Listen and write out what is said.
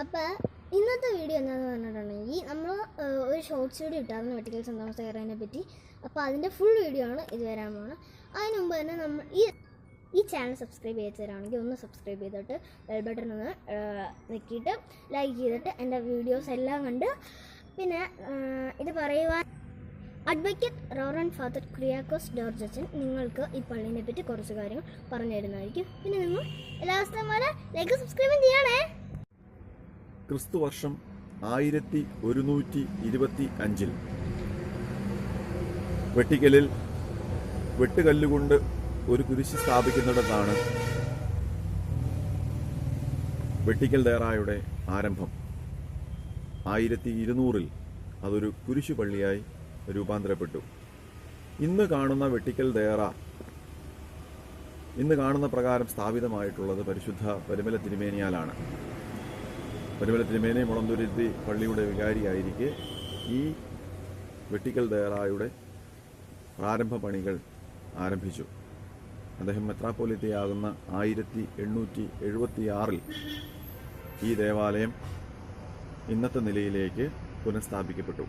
അപ്പോൾ ഇന്നത്തെ വീഡിയോ എന്താണെന്ന് പറഞ്ഞിട്ടുണ്ടെങ്കിൽ നമ്മൾ ഒരു ഷോർട്സ് വീഡിയോ ഇട്ടായിരുന്നു വെർട്ടിക്കൽ സെൻറ് തോമസ് ഏറിയനെ പറ്റി. അപ്പോൾ അതിൻ്റെ ഫുൾ വീഡിയോ ആണ് ഇത് വരാൻ പോകുന്നത്. അതിന് മുമ്പ് തന്നെ നമ്മൾ ഈ ചാനൽ സബ്സ്ക്രൈബ് ചെയ്ത് തരാണെങ്കിൽ ഒന്ന് സബ്സ്ക്രൈബ് ചെയ്തിട്ട് ബെൽ ബട്ടൺ ഒന്ന് നെക്കിയിട്ട് ലൈക്ക് ചെയ്തിട്ട് എൻ്റെ വീഡിയോസ് എല്ലാം കണ്ട് പിന്നെ ഇത് പറയുവാൻ advocate reverend father Kuriakose George അച്ഛൻ നിങ്ങൾക്ക് ഈ പള്ളീനെ പറ്റി കുറച്ച് കാര്യങ്ങൾ പറഞ്ഞു തരുന്നതായിരിക്കും. പിന്നെ നിങ്ങൾ എല്ലാ ദിവസവും ലൈക്ക് സബ്സ്ക്രൈബും ചെയ്യണേ. ക്രിസ്തുവർഷം 1125 വെട്ടിക്കലിൽ വെട്ടുകല്ലുകൊണ്ട് ഒരു കുരിശ് സ്ഥാപിക്കുന്നിടത്താണ് വെട്ടിക്കൽ ദേറായുടെ ആരംഭം. 1200 അതൊരു കുരിശു പള്ളിയായി രൂപാന്തരപ്പെട്ടു. ഇന്ന് കാണുന്ന വെട്ടിക്കൽ ദേറ ഇന്ന് കാണുന്ന പ്രകാരം സ്ഥാപിതമായിട്ടുള്ളത് പരിശുദ്ധ പരിമല തിരുമേനിയാലാണ്. പരിമല തിരുമേനി മുളന്തുരുത്തി പള്ളിയുടെ വികാരിയായിരിക്കെ ഈ വെട്ടിക്കൽ ദേറായുടെ പ്രാരംഭ പണികൾ ആരംഭിച്ചു. അദ്ദേഹം മെത്രാപ്പോലിത്തയാകുന്ന 1876 ഈ ദേവാലയം ഇന്നത്തെ നിലയിലേക്ക് പുനഃസ്ഥാപിക്കപ്പെട്ടു.